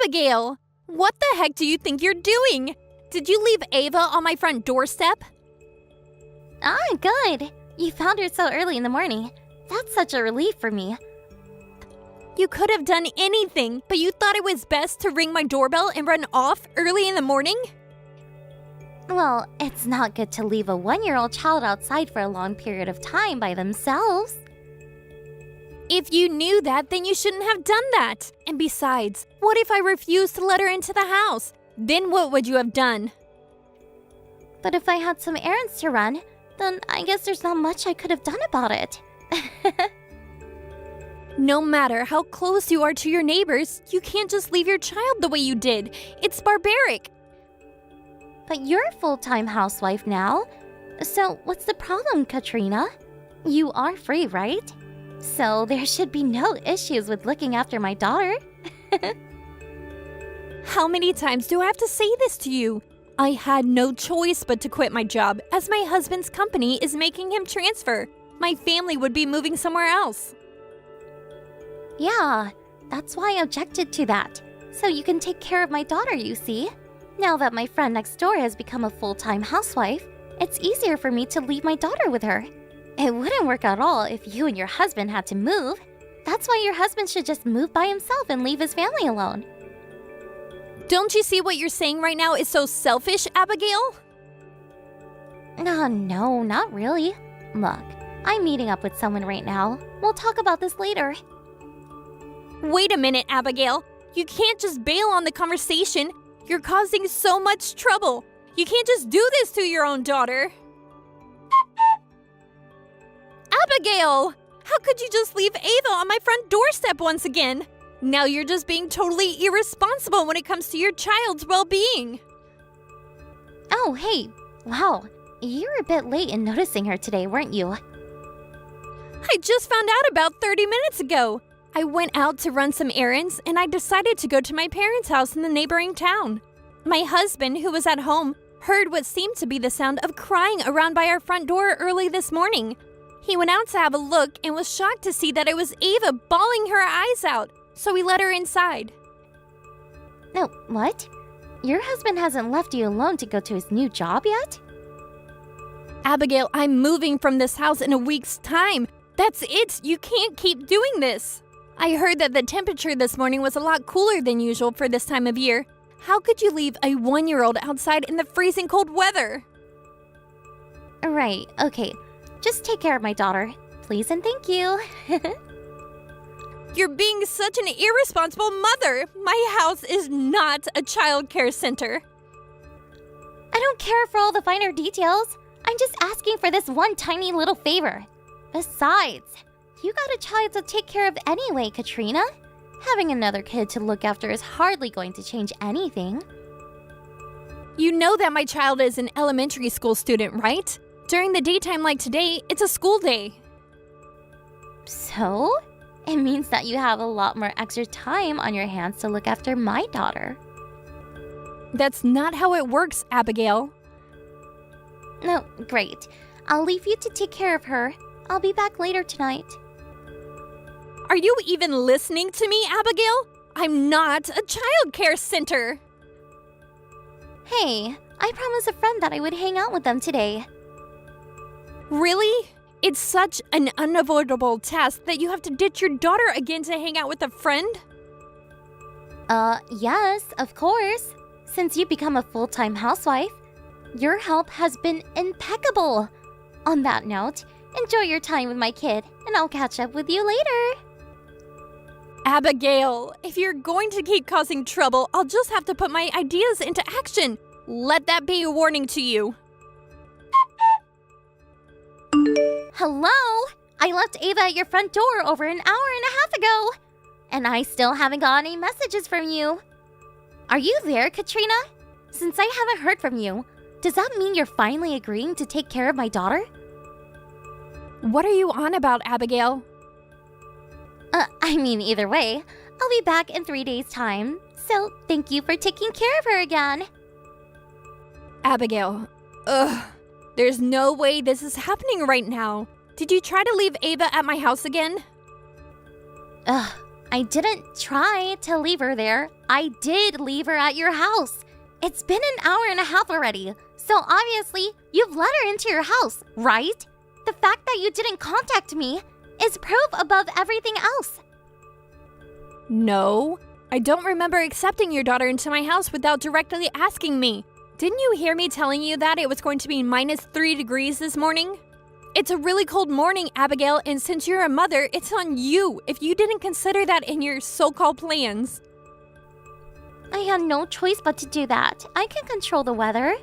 Abigail! What the heck do you think you're doing? Did you leave Ava on my front doorstep? Ah, good. You found her so early in the morning. That's such a relief for me. You could have done anything, but you thought it was best to ring my doorbell and run off early in the morning? Well, it's not good to leave a 1-year-old child outside for a long period of time by themselves. If you knew that, then you shouldn't have done that. And besides, what if I refused to let her into the house? Then what would you have done? But if I had some errands to run, then I guess there's not much I could have done about it. No matter how close you are to your neighbors, you can't just leave your child the way you did. It's barbaric. But you're a full-time housewife now. So what's the problem, Katrina? You are free, right? So there should be no issues with looking after my daughter. How many times do I have to say this to you? I had no choice but to quit my job, as my husband's company is making him transfer. My family would be moving somewhere else. Yeah, that's why I objected to that. So you can take care of my daughter, you see. Now that my friend next door has become a full-time housewife, it's easier for me to leave my daughter with her. It wouldn't work at all if you and your husband had to move. That's why your husband should just move by himself and leave his family alone. Don't you see what you're saying right now is so selfish, Abigail? No, not really. Look, I'm meeting up with someone right now. We'll talk about this later. Wait a minute, Abigail. You can't just bail on the conversation. You're causing so much trouble. You can't just do this to your own daughter. Abigail! How could you just leave Ava on my front doorstep once again? Now you're just being totally irresponsible when it comes to your child's well-being. Oh, hey. Wow. You were a bit late in noticing her today, weren't you? I just found out about 30 minutes ago. I went out to run some errands and I decided to go to my parents' house in the neighboring town. My husband, who was at home, heard what seemed to be the sound of crying around by our front door early this morning. He went out to have a look and was shocked to see that it was Ava bawling her eyes out, so he let her inside. No, what? Your husband hasn't left you alone to go to his new job yet? Abigail, I'm moving from this house in a week's time. That's it. You can't keep doing this. I heard that the temperature this morning was a lot cooler than usual for this time of year. How could you leave a 1-year-old outside in the freezing cold weather? Right, okay. Just take care of my daughter, please and thank you. You're being such an irresponsible mother. My house is not a child care center. I don't care for all the finer details. I'm just asking for this one tiny little favor. Besides, you got a child to take care of anyway, Katrina. Having another kid to look after is hardly going to change anything. You know that my child is an elementary school student, right? During the daytime like today, it's a school day. So? It means that you have a lot more extra time on your hands to look after my daughter. That's not how it works, Abigail. No, great. I'll leave you to take care of her. I'll be back later tonight. Are you even listening to me, Abigail? I'm not a child care center. Hey, I promised a friend that I would hang out with them today. Really? It's such an unavoidable task that you have to ditch your daughter again to hang out with a friend? Yes, of course. Since you become a full-time housewife, your help has been impeccable. On that note, enjoy your time with my kid, and I'll catch up with you later. Abigail, if you're going to keep causing trouble, I'll just have to put my ideas into action. Let that be a warning to you. Hello? I left Ava at your front door over an hour and a half ago, and I still haven't got any messages from you. Are you there, Katrina? Since I haven't heard from you, does that mean you're finally agreeing to take care of my daughter? What are you on about, Abigail? I mean, either way, I'll be back in 3 days' time, so thank you for taking care of her again. Abigail, there's no way this is happening right now. Did you try to leave Ava at my house again? I I didn't try to leave her there. I did leave her at your house. It's been an hour and a half already, so obviously you've let her into your house, right? The fact that you didn't contact me is proof above everything else. No, I don't remember accepting your daughter into my house without directly asking me. Didn't you hear me telling you that it was going to be -3 degrees this morning? It's a really cold morning, Abigail, and since you're a mother, it's on you if you didn't consider that in your so-called plans. I had no choice but to do that. I can control the weather.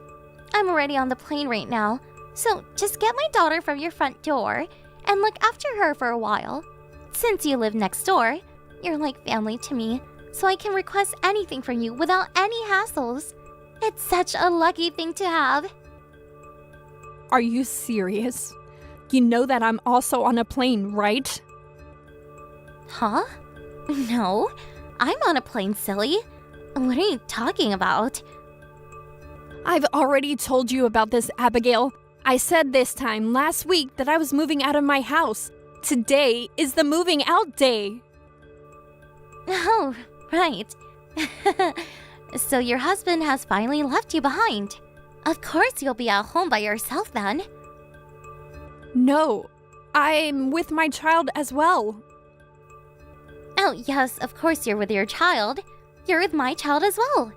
I'm already on the plane right now, so just get my daughter from your front door and look after her for a while. Since you live next door, you're like family to me, so I can request anything from you without any hassles. It's such a lucky thing to have. Are you serious? You know that I'm also on a plane, right? Huh? No, I'm on a plane, silly. What are you talking about? I've already told you about this, Abigail. I said this time last week that I was moving out of my house. Today is the moving out day. Oh, right. So your husband has finally left you behind. Of course you'll be at home by yourself then. No, I'm with my child as well. Oh, yes, of course you're with your child. You're with my child as well.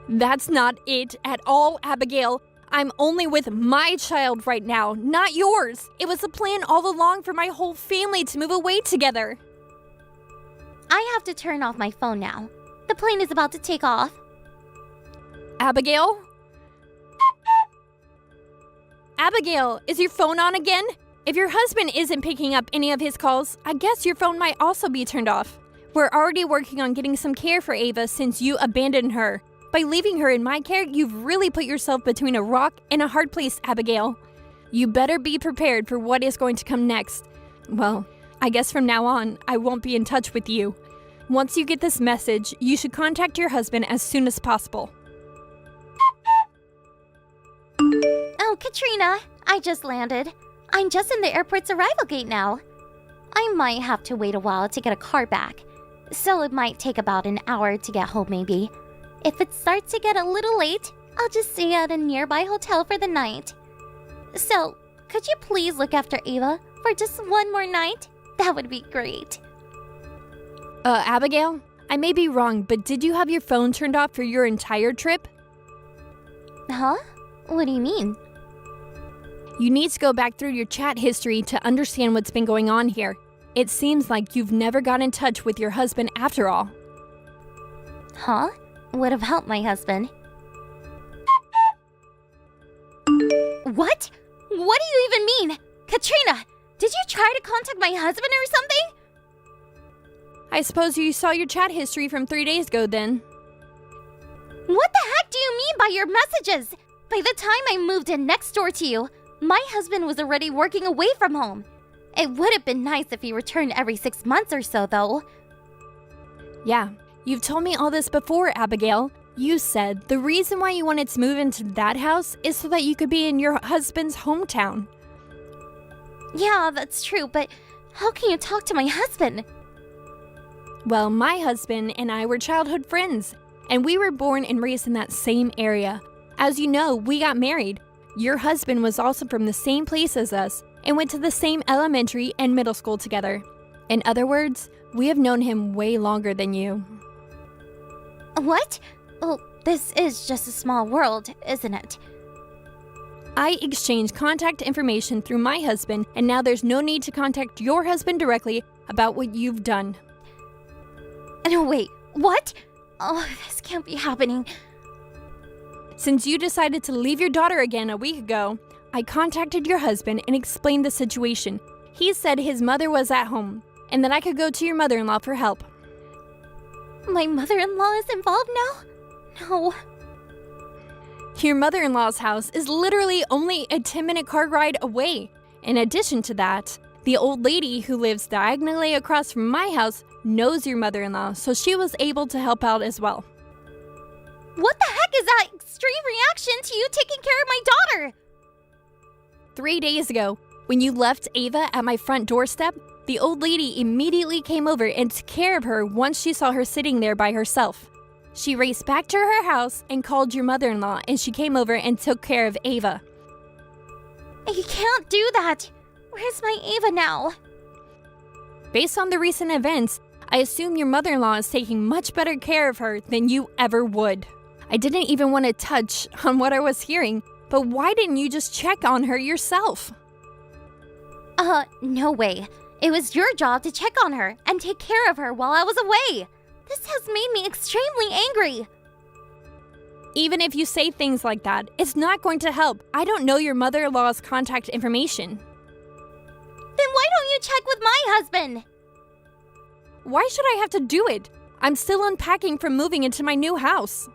That's not it at all, Abigail. I'm only with my child right now, not yours. It was a plan all along for my whole family to move away together. I have to turn off my phone now. The plane is about to take off. Abigail? Abigail, is your phone on again? If your husband isn't picking up any of his calls, I guess your phone might also be turned off. We're already working on getting some care for Ava since you abandoned her. By leaving her in my care, you've really put yourself between a rock and a hard place, Abigail. You better be prepared for what is going to come next. Well, I guess from now on, I won't be in touch with you. Once you get this message, you should contact your husband as soon as possible. Oh, Katrina, I just landed. I'm just in the airport's arrival gate now. I might have to wait a while to get a car back, so it might take about an hour to get home maybe. If it starts to get a little late, I'll just stay at a nearby hotel for the night. So, could you please look after Ava for just one more night? That would be great. Abigail, I may be wrong, but did you have your phone turned off for your entire trip? Huh? What do you mean? You need to go back through your chat history to understand what's been going on here. It seems like you've never got in touch with your husband after all. Huh? Would have helped my husband. What? What do you even mean? Katrina, did you try to contact my husband or something? I suppose you saw your chat history from 3 days ago then. What the heck do you mean by your messages? By the time I moved in next door to you, my husband was already working away from home. It would have been nice if he returned every 6 months or so, though. Yeah, you've told me all this before, Abigail. You said the reason why you wanted to move into that house is so that you could be in your husband's hometown. Yeah, that's true, but how can you talk to my husband? Well, my husband and I were childhood friends, and we were born and raised in that same area. As you know, we got married. Your husband was also from the same place as us and went to the same elementary and middle school together. In other words, we have known him way longer than you. What? Well, this is just a small world, isn't it? I exchanged contact information through my husband, and now there's no need to contact your husband directly about what you've done. No, wait, what? Oh, this can't be happening. Since you decided to leave your daughter again a week ago, I contacted your husband and explained the situation. He said his mother was at home, and that I could go to your mother-in-law for help. My mother-in-law is involved now? No. Your mother-in-law's house is literally only a 10-minute car ride away. In addition to that, the old lady who lives diagonally across from my house knows your mother-in-law, so she was able to help out as well. What the heck is that extreme reaction to you taking care of my daughter? 3 days ago, when you left Ava at my front doorstep, The old lady immediately came over and took care of her once she saw her sitting there by herself. She raced back to her house and called your mother-in-law, and she came over and took care of Ava. You can't do that. Where's my Ava now? Based on the recent events, I assume your mother-in-law is taking much better care of her than you ever would. I didn't even want to touch on what I was hearing, but why didn't you just check on her yourself? No way. It was your job to check on her and take care of her while I was away. This has made me extremely angry. Even if you say things like that, it's not going to help. I don't know your mother-in-law's contact information. Then why don't you check with my husband? Why should I have to do it? I'm still unpacking from moving into my new house.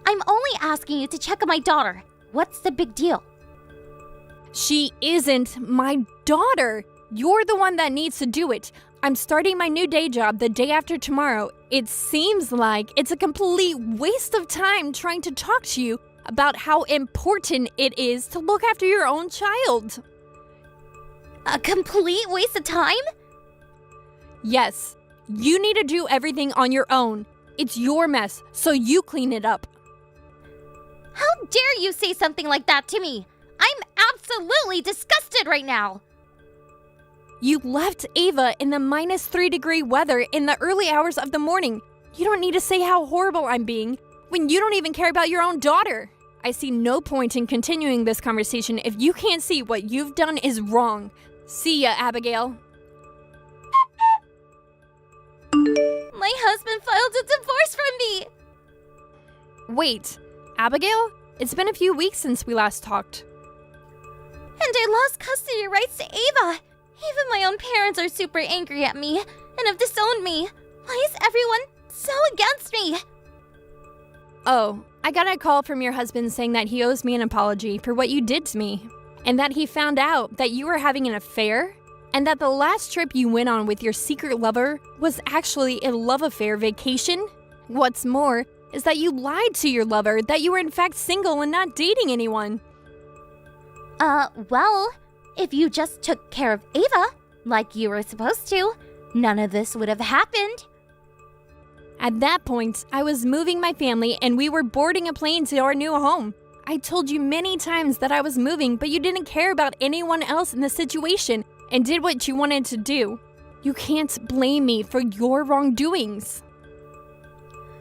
I'm only asking you to check on my daughter. What's the big deal? She isn't my daughter. You're the one that needs to do it. I'm starting my new day job the day after tomorrow. It seems like it's a complete waste of time trying to talk to you about how important it is to look after your own child. A complete waste of time? Yes, you need to do everything on your own. It's your mess, so you clean it up. How dare you say something like that to me? I'm absolutely disgusted right now. You left Ava in the -3-degree weather in the early hours of the morning. You don't need to say how horrible I'm being when you don't even care about your own daughter. I see no point in continuing this conversation if you can't see what you've done is wrong. See ya, Abigail. My husband filed a divorce from me. Wait, Abigail? It's been a few weeks since we last talked. And I lost custody rights to Ava. Even my own parents are super angry at me and have disowned me. Why is everyone so against me? Oh, I got a call from your husband saying that he owes me an apology for what you did to me, and that he found out that you were having an affair, and that the last trip you went on with your secret lover was actually a love affair vacation. What's more is that you lied to your lover that you were in fact single and not dating anyone. Well, if you just took care of Ava, like you were supposed to, none of this would have happened. At that point, I was moving my family and we were boarding a plane to our new home. I told you many times that I was moving, but you didn't care about anyone else in the situation and did what you wanted to do. You can't blame me for your wrongdoings.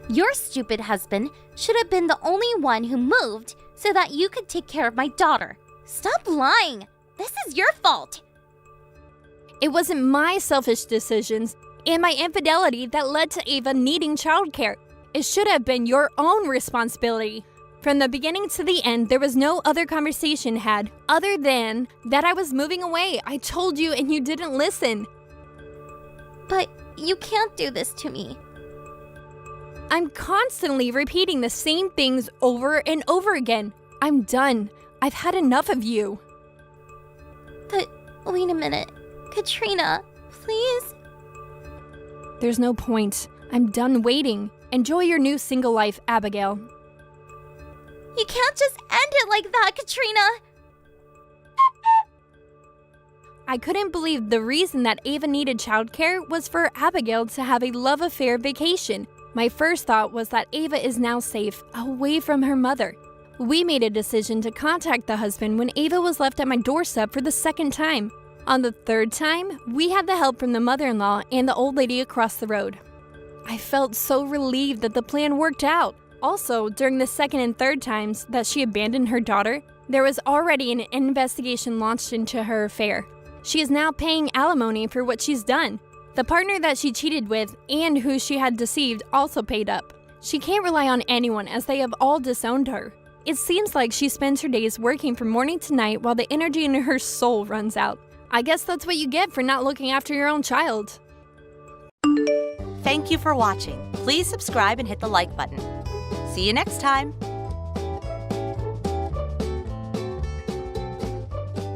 Your stupid husband should have been the only one who moved so that you could take care of my daughter. Stop lying! This is your fault! It wasn't my selfish decisions and my infidelity that led to Ava needing childcare. It should have been your own responsibility. From the beginning to the end, there was no other conversation had other than that I was moving away. I told you and you didn't listen. But you can't do this to me. I'm constantly repeating the same things over and over again. I'm done. I've had enough of you. But wait a minute. Katrina, please? There's no point. I'm done waiting. Enjoy your new single life, Abigail. You can't just end it like that, Katrina! I couldn't believe the reason that Ava needed childcare was for Abigail to have a love affair vacation. My first thought was that Ava is now safe, away from her mother. We made a decision to contact the husband when Ava was left at my doorstep for the second time. On the third time, we had the help from the mother-in-law and the old lady across the road. I felt so relieved that the plan worked out. Also, during the second and third times that she abandoned her daughter, there was already an investigation launched into her affair. She is now paying alimony for what she's done. The partner that she cheated with and who she had deceived also paid up. She can't rely on anyone as they have all disowned her. It seems like she spends her days working from morning to night while the energy in her soul runs out. I guess that's what you get for not looking after your own child. Thank you for watching. Please subscribe and hit the like button. See you next time.